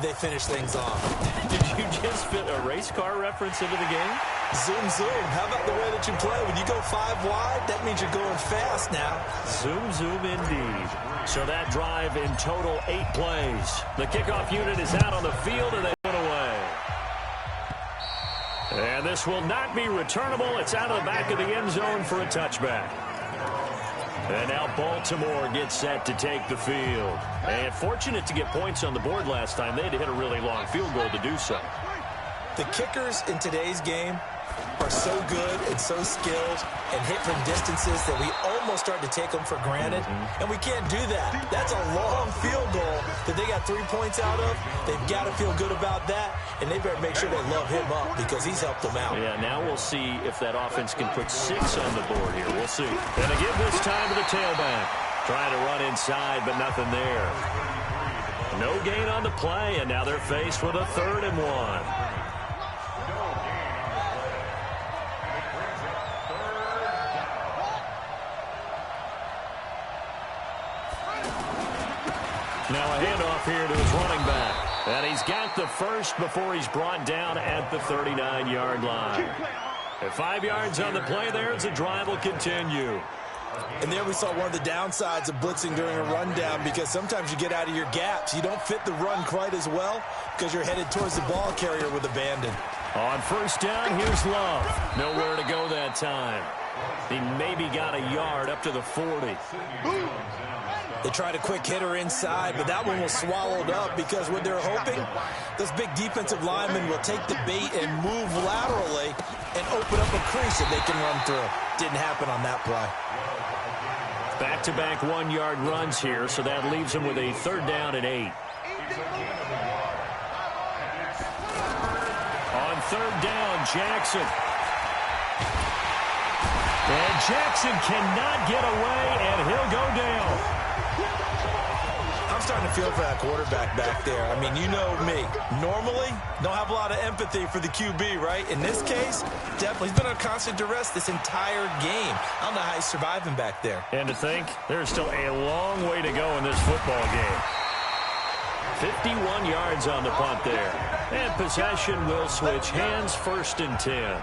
They finish things off. Did you just fit a race car reference into the game? Zoom, zoom. How about the way that you play? When you go 5 wide, that means you're going fast now. Zoom, zoom indeed. So that drive in total 8 plays. The kickoff unit is out on the field, and they went away. And this will not be returnable. It's out of the back of the end zone for a touchback. And now Baltimore gets set to take the field. And fortunate to get points on the board last time. They had to hit a really long field goal to do so. The kickers in today's game are so good and so skilled and hit from distances that we almost start to take them for granted. And we can't do that. That's a long field goal that they got 3 points out of. They've got to feel good about that, and they better make sure they love him up because he's helped them out. Yeah, now we'll see if that offense can put 6 on the board here. We'll see. And they give this time to the tailback. Trying to run inside, but nothing there. No gain on the play, and now they're faced with a 3rd and 1. Now a handoff here to his running back. And he's got the first before he's brought down at the 39-yard line. At 5 yards on the play there as the drive will continue. And there we saw one of the downsides of blitzing during a rundown because sometimes you get out of your gaps. You don't fit the run quite as well because you're headed towards the ball carrier with abandon. On 1st down, here's Love. Nowhere to go that time. He maybe got a yard up to the 40. They tried a quick hitter inside, but that one was swallowed up because what they're hoping, those big defensive linemen will take the bait and move laterally and open up a crease that they can run through. Didn't happen on that play. Back-to-back 1-yard runs here, so that leaves him with a 3rd down and 8. On 3rd down, Jackson. And Jackson cannot get away, and he'll go down. I'm starting to feel for that quarterback back there. I mean, you know me. Normally, don't have a lot of empathy for the QB, right? In this case, definitely. He's been on constant duress this entire game. I don't know how he's surviving back there. And to think, there's still a long way to go in this football game. 51 yards on the punt there. And possession will switch hands, 1st and 10.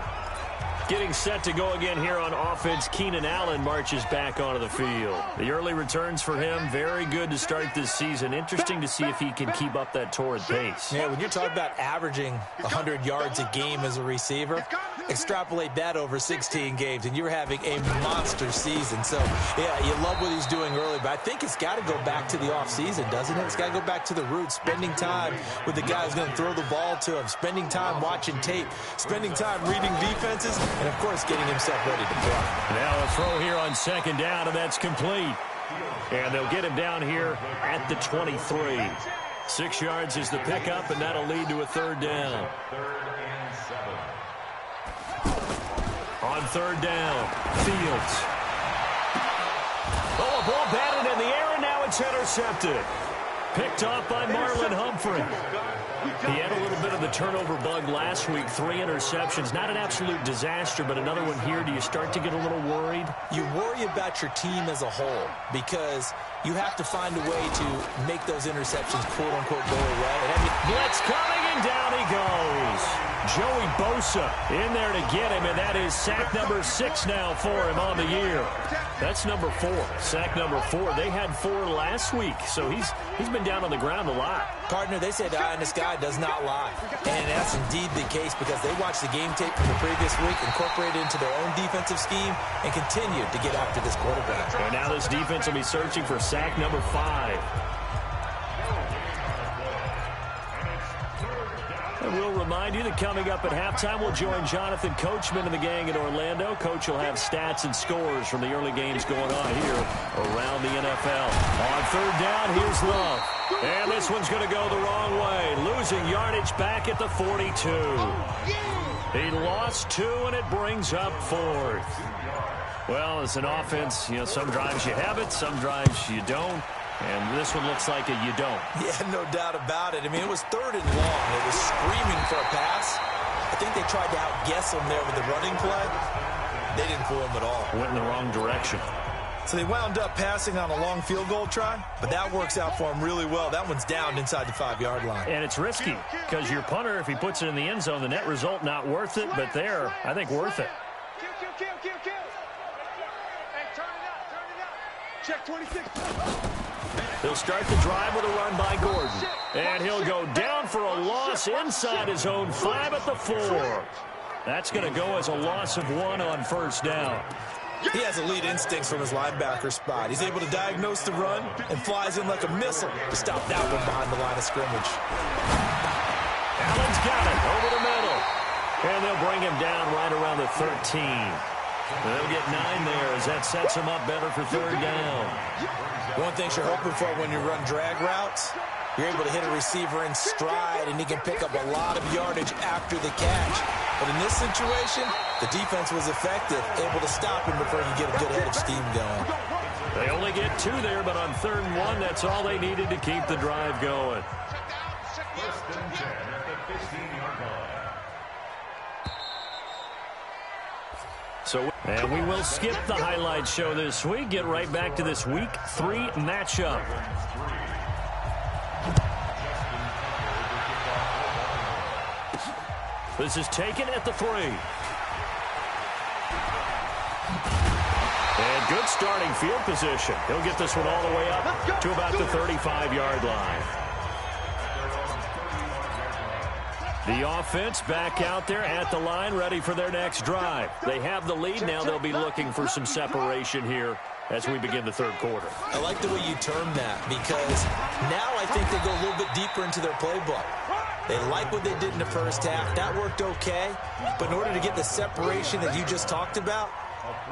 Getting set to go again here on offense, Keenan Allen marches back onto the field. The early returns for him, very good to start this season. Interesting to see if he can keep up that torrid pace. Yeah, when you're talking about averaging 100 yards a game as a receiver, extrapolate that over 16 games, and you're having a monster season. So, yeah, you love what he's doing early, but I think it's got to go back to the offseason, doesn't it? It's got to go back to the roots, spending time with the guy who's going to throw the ball to him, spending time watching tape, spending time reading defenses, and, of course, getting himself ready to play. Now a throw here on 2nd down, and that's complete. And they'll get him down here at the 23. 6 yards is the pickup, and that'll lead to a 3rd down. On 3rd down, Fields. Oh, a ball batted in the air, and now it's intercepted. Picked off by Marlon Humphrey. He had a little bit of the turnover bug last week, 3 interceptions. Not an absolute disaster, but another one here. Do you start to get a little worried? You worry about your team as a whole because you have to find a way to make those interceptions, quote-unquote, go away. And I mean, blitz coming, and down he goes. Joey Bosa in there to get him, and that is sack number 6 now for him on the year. That's number 4, sack number 4. They had 4 last week, so he's been down on the ground a lot. Partner, they say the eye in the sky does not lie. And that's indeed the case because they watched the game tape from the previous week, incorporated it into their own defensive scheme, and continued to get after this quarterback. And now this defense will be searching for sack number 5. And we'll remind you that coming up at halftime, we'll join Jonathan Coachman and the gang in Orlando. Coach will have stats and scores from the early games going on here around the NFL. On 3rd down, here's Love. And this one's going to go the wrong way. Losing yardage back at the 42. He lost 2, and it brings up 4th. Well, as an offense, you know, some drives you have it, some drives you don't. And this one looks like you don't. Yeah, no doubt about it. I mean, it was 3rd and long. It was screaming for a pass. I think they tried to outguess him there with the running play. They didn't fool him at all. Went in the wrong direction. So they wound up passing on a long field goal try, but that works out for them really well. That one's down inside the 5-yard line. And it's risky because your punter, if he puts it in the end zone, the net result not worth it, but there, I think worth it. Kill. Hey, turn it up. Check 26. He'll start the drive with a run by Gordon. And he'll go down for a loss inside his own 5 at the 4. That's going to go as a loss of 1 on first down. He has elite instincts from his linebacker spot. He's able to diagnose the run and flies in like a missile to stop that one behind the line of scrimmage. Allen's got it over the middle. And they'll bring him down right around the 13. They'll get 9 there as that sets him up better for third down. One thing you're hoping for when you run drag routes, you're able to hit a receiver in stride, and he can pick up a lot of yardage after the catch. But in this situation, the defense was effective, able to stop him before he get a good head of steam going. They only get 2 there, but on 3rd and 1, that's all they needed to keep the drive going. First and 10 at the 15-yard line. And we will skip the highlight show this week. Get right back to this Week 3 matchup. This is taken at the 3. And good starting field position. He'll get this one all the way up to about the 35-yard line. The offense back out there at the line, ready for their next drive. They have the lead. Now they'll be looking for some separation here as we begin the third quarter. I like the way you term that, because now I think they go a little bit deeper into their playbook. They like what they did in the first half. That worked okay. But in order to get the separation that you just talked about,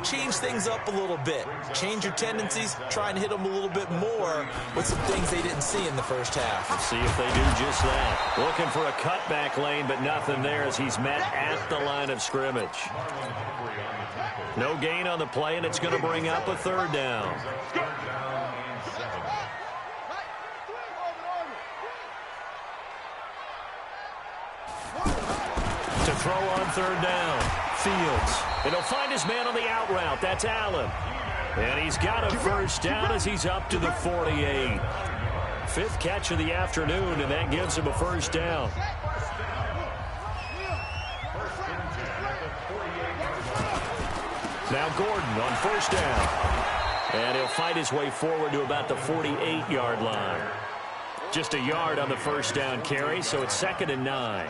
change things up a little bit. Change your tendencies. Try and hit them a little bit more with some things they didn't see in the first half. Let's see if they do just that. Looking for a cutback lane, but nothing there as he's met at the line of scrimmage. No gain on the play, and it's going to bring up a 3rd down. To throw on 3rd down. Fields. And he'll find his man on the out route. That's Allen. And he's got a first down as he's up to the 48. 5th catch of the afternoon, and that gives him a first down. Now Gordon on first down. And he'll fight his way forward to about the 48-yard line. Just a yard on the first down carry, so it's 2nd and 9.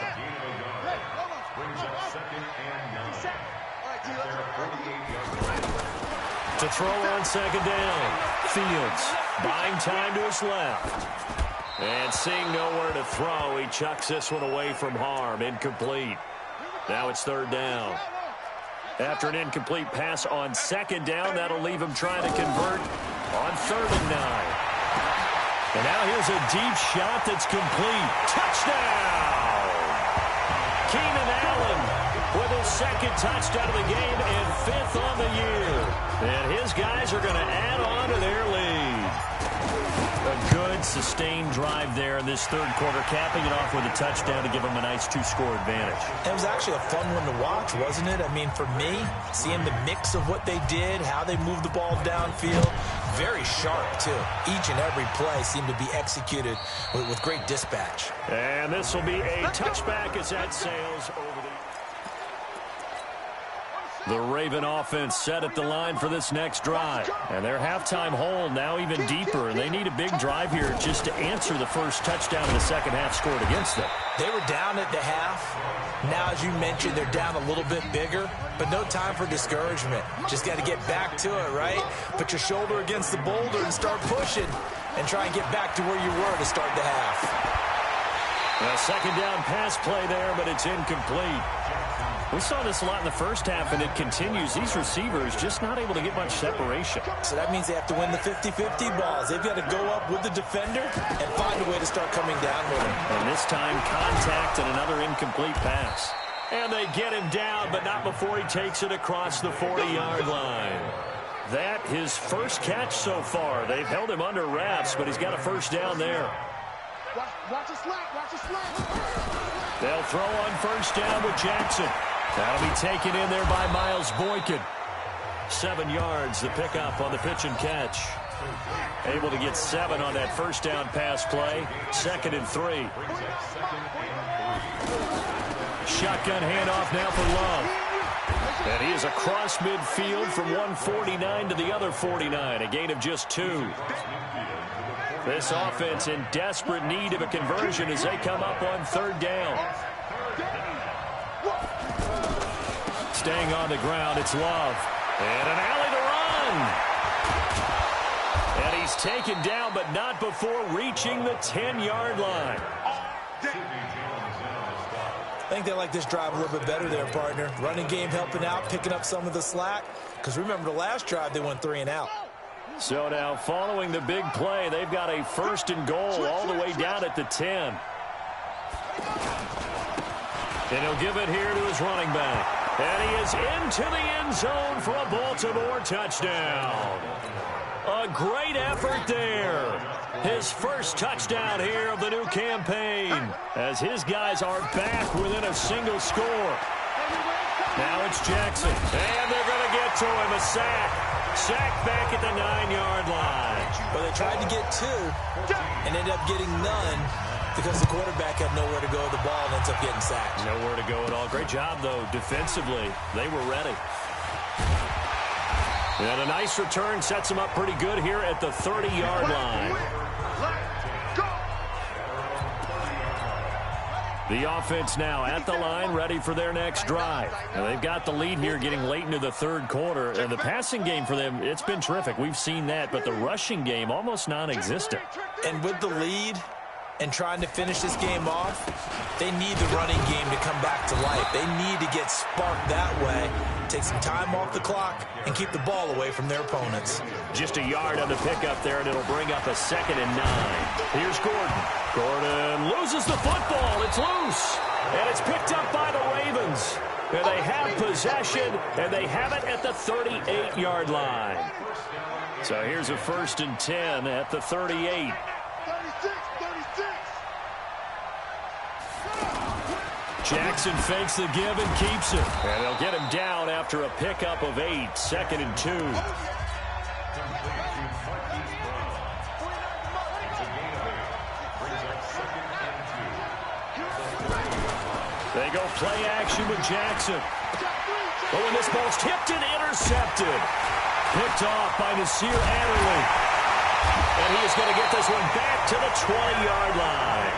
To throw on 2nd down. Fields buying time to his left. And seeing nowhere to throw, he chucks this one away from harm. Incomplete. Now it's 3rd down. After an incomplete pass on 2nd down, that'll leave him trying to convert on 3rd and 9. And now here's a deep shot that's complete. Touchdown! Keenan Allen with his 2nd touchdown of the game and 5th on the year. And his guys are going to add on to their lead. A good, sustained drive there in this 3rd quarter, capping it off with a touchdown to give them a nice 2-score advantage. It was actually a fun one to watch, wasn't it? I mean, for me, seeing the mix of what they did, how they moved the ball downfield, very sharp, too. Each and every play seemed to be executed with great dispatch. And this will be a touchback as that sails over the Raven offense set at the line for this next drive. And their halftime hole now even deeper, and they need a big drive here just to answer the first touchdown in the second half scored against them. They were down at the half. Now, as you mentioned, they're down a little bit bigger, but no time for discouragement. Just got to get back to it, right? Put your shoulder against the boulder and start pushing and try and get back to where you were to start the half. A 2nd down pass play there, but it's incomplete. We saw this a lot in the first half, and it continues. These receivers just not able to get much separation. So that means they have to win the 50-50 balls. They've got to go up with the defender and find a way to start coming down with him. And this time, contact and another incomplete pass. And they get him down, but not before he takes it across the 40-yard line. That his first catch so far. They've held him under wraps, but he's got a first down there. Watch the slant, watch the slant. They'll throw on first down with Jackson. That'll be taken in there by Miles Boykin. 7 yards, the pickup on the pitch and catch. Able to get 7 on that first down pass play. 2nd and 3. Shotgun handoff now for Love. And he is across midfield from 149 to the other 49. A gain of just 2. This offense in desperate need of a conversion as they come up on 3rd down. Staying on the ground, it's Love. And an alley to run. And he's taken down, but not before reaching the 10-yard line. I think they like this drive a little bit better there, partner. Running game helping out, picking up some of the slack. Because remember, the last drive, they went 3 and out. So now, following the big play, they've got a 1st and goal all the way down at the 10. And he'll give it here to his running back. And he is into the end zone for a Baltimore touchdown. A great effort there. His first touchdown here of the new campaign as his guys are back within a single score. Now it's Jackson. And they're going to get to him. A sack. Sack back at the 9-yard line. Well, they tried to get 2 and ended up getting none because the quarterback had nowhere to go with the ball and ends up getting sacked. Nowhere to go at all. Great job, though, defensively. They were ready. And a nice return sets him up pretty good here at the 30-yard line. The offense now at the line, ready for their next drive. Now they've got the lead here getting late into the 3rd quarter. And the passing game for them, it's been terrific. We've seen that, but the rushing game almost non-existent. And with the lead and trying to finish this game off, they need the running game to come back to life. They need to get sparked that way, take some time off the clock, and keep the ball away from their opponents. Just a yard on the pickup there, and it'll bring up a 2nd and 9. Here's Gordon. Gordon loses the football. It's loose. And it's picked up by the Ravens. And they have possession, and they have it at the 38-yard line. So here's a 1st and 10 at the 38. Jackson fakes the give and keeps it. And they'll get him down after a pickup of 8. 2nd and 2. They go play action with Jackson. But when this ball's tipped and intercepted. Picked off by Nasir Adderley. And he is going to get this one back to the 20-yard line.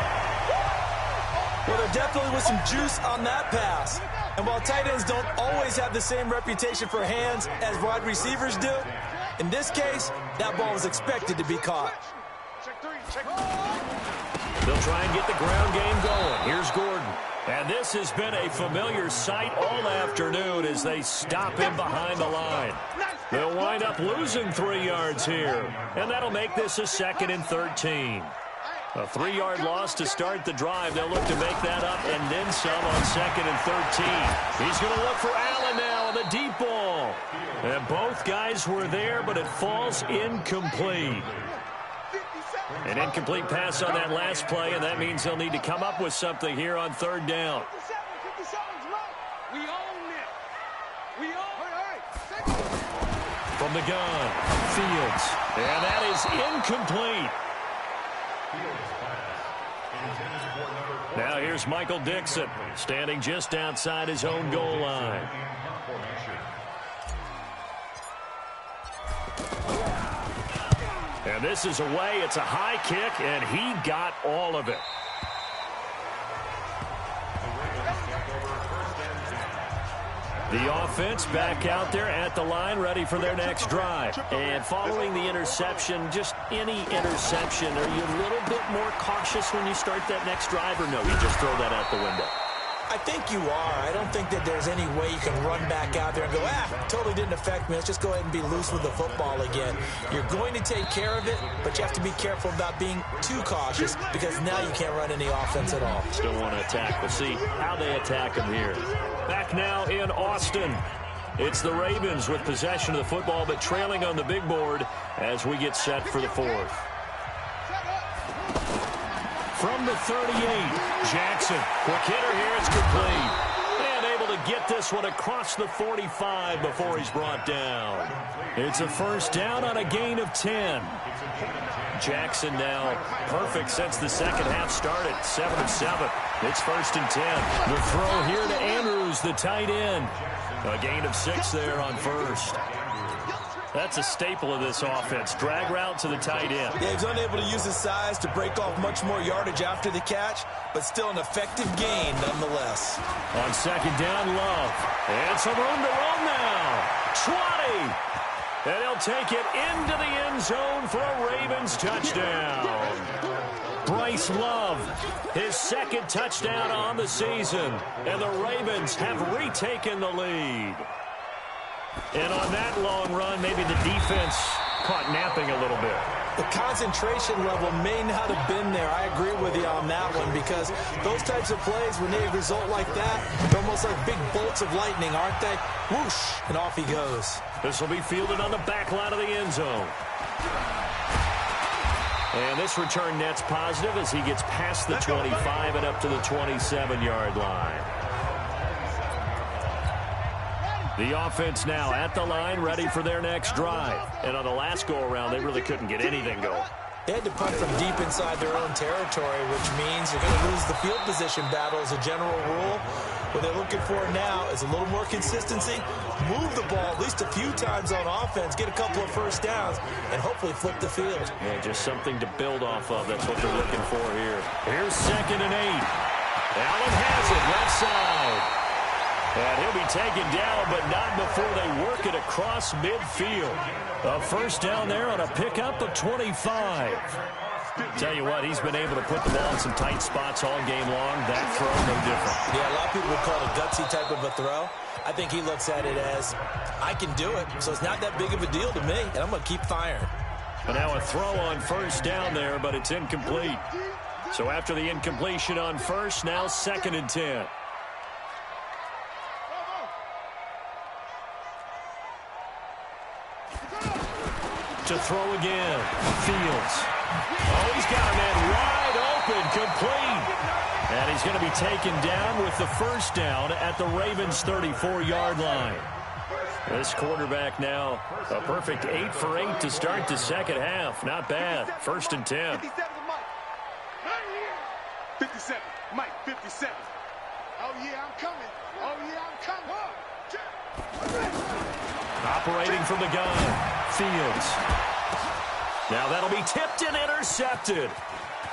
Well, there definitely was some juice on that pass. And while tight ends don't always have the same reputation for hands as wide receivers do, in this case, that ball was expected to be caught. They'll try and get the ground game going. Here's Gordon. And this has been a familiar sight all afternoon as they stop him behind the line. They'll wind up losing 3 yards here. And that'll make this a 2nd and 13. A 3-yard loss to start the drive. They'll look to make that up and then some on 2nd and 13. He's going to look for Allen now on the deep ball. And both guys were there, but it falls incomplete. An incomplete pass on that last play, and that means they'll need to come up with something here on 3rd down. From the gun, Fields. And that is incomplete. Now here's Michael Dixon, standing just outside his own goal line. And this is away. It's a high kick, and he got all of it. The offense back out there at the line, ready for their next drive. And following the interception, just any interception, are you a little bit more cautious when you start that next drive, or no, you just throw that out the window? I think you are. I don't think that there's any way you can run back out there and go, totally didn't affect me. Let's just go ahead and be loose with the football again. You're going to take care of it, but you have to be careful about being too cautious because now you can't run any offense at all. Still want to attack. We'll see how they attack him here. Back now in Austin. It's the Ravens with possession of the football, but trailing on the big board as we get set for the 4th. From the 38, Jackson. Quick hitter here, it's complete. And able to get this one across the 45 before he's brought down. It's a first down on a gain of 10. Jackson now perfect since the second half started. 7 of 7. It's first and 10. The throw here to Andrews, the tight end. A gain of 6 there on first. That's a staple of this offense. Drag route to the tight end. Yeah, he's unable to use his size to break off much more yardage after the catch, but still an effective gain nonetheless. On second down, Love. And some room to run now. 20. And he'll take it into the end zone for a Ravens touchdown. Bryce Love, his second touchdown on the season. And the Ravens have retaken the lead. And on that long run, maybe the defense caught napping a little bit. The concentration level may not have been there. I agree with you on that one, because those types of plays, when they result like that, they're almost like big bolts of lightning, aren't they? Whoosh, and off he goes. This will be fielded on the back line of the end zone. And this return net's positive as he gets past the 25 and up to the 27-yard line. The offense now at the line, ready for their next drive. And on the last go-around, they really couldn't get anything going. They had to punt from deep inside their own territory, which means you're going to lose the field position battle as a general rule. What they're looking for now is a little more consistency, move the ball at least a few times on offense, get a couple of first downs, and hopefully flip the field. Yeah, just something to build off of. That's what they're looking for here. Here's 2nd and 8. Allen has it, left side. And he'll be taken down, but not before they work it across midfield. A first down there on a pickup of 25. Tell you what, he's been able to put the ball in some tight spots all game long. That throw, no different. Yeah, a lot of people would call it a gutsy type of a throw. I think he looks at it as, I can do it, so it's not that big of a deal to me, and I'm going to keep firing. But now a throw on first down there, but it's incomplete. So after the incompletion on first, now 2nd and 10. To throw again. Fields. Oh, he's got a man wide open, complete. And he's going to be taken down with the first down at the Ravens' 34-yard line. This quarterback now a perfect 8 for 8 to start the second half. Not bad. 1st and 10. 57, Mike, 57. Oh, yeah, I'm coming. Oh, yeah, I'm coming. Operating from the gun. Fields. Now that'll be tipped and intercepted.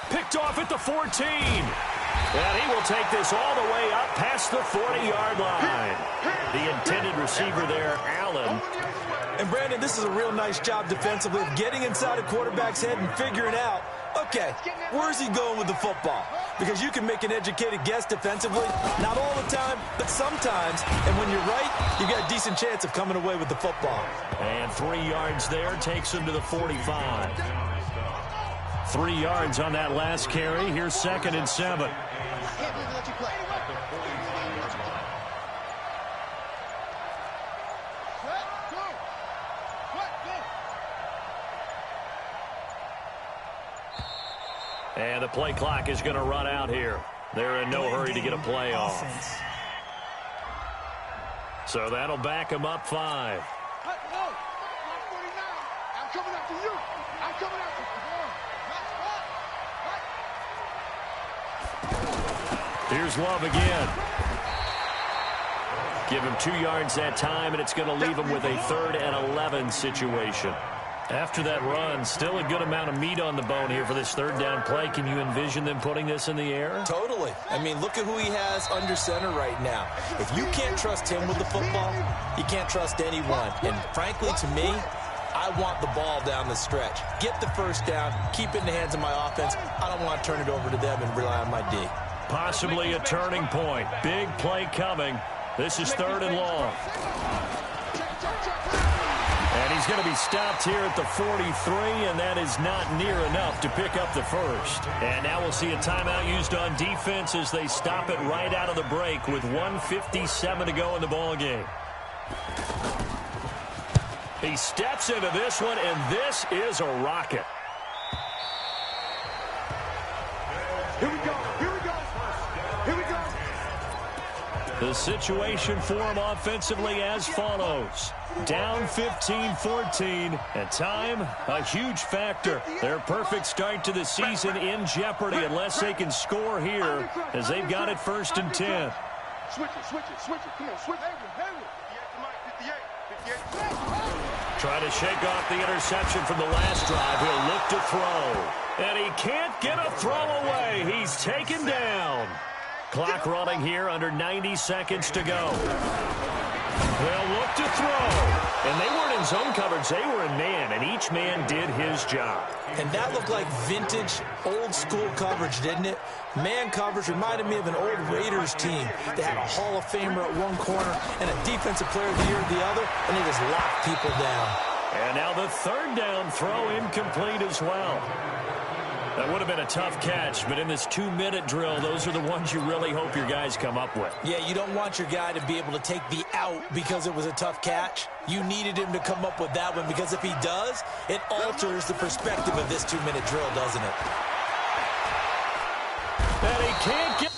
Picked off at the 14. And he will take this all the way up past the 40-yard line. The intended receiver there, Allen. And, Brandon, this is a real nice job defensively of getting inside a quarterback's head and figuring out, okay, where's he going with the football? Because you can make an educated guess defensively, not all the time, but sometimes. And when you're right, you've got a decent chance of coming away with the football. And 3 yards there takes him to the 45. 3 yards on that last carry. Here's 2nd and 7. And the play clock is going to run out here. They're in no hurry to get a play off. So that'll back them up 5. I'm coming after you. I'm coming after you. Here's Love again. Give him 2 yards that time, and it's going to leave him with a 3rd and 11 situation. After that run, still a good amount of meat on the bone here for this 3rd down play. Can you envision them putting this in the air? Totally. I mean, look at who he has under center right now. If you can't trust him with the football, you can't trust anyone. And frankly, to me, I want the ball down the stretch. Get the first down, keep it in the hands of my offense. I don't want to turn it over to them and rely on my D. Possibly a turning point. Big play coming. This is 3rd and long. And he's going to be stopped here at the 43, and that is not near enough to pick up the first. And now we'll see a timeout used on defense as they stop it right out of the break with 1:57 to go in the ball game. He steps into this one, and this is a rocket. Here we go. Here we go. Here we go. The situation for them offensively as follows. Down 15-14, and time, a huge factor. Their perfect start to the season in jeopardy unless they can score here, as they've got it 1st and 10. Switch it. Come on, switch it. 58. Trying to shake off the interception from the last drive. He'll look to throw. And he can't get a throw away. He's taken down. Clock running here, under 90 seconds to go. They'll look to throw. And they weren't in zone coverage. They were in man, and each man did his job. And that looked like vintage, old-school coverage, didn't it? Man coverage reminded me of an old Raiders team. They had a Hall of Famer at one corner and a Defensive Player of the Year at the other, and they just locked people down. And now the 3rd down throw incomplete as well. That would have been a tough catch, but in this 2-minute drill, those are the ones you really hope your guys come up with. Yeah, you don't want your guy to be able to take the out because it was a tough catch. You needed him to come up with that one, because if he does, it alters the perspective of this 2-minute drill, doesn't it? And he can't get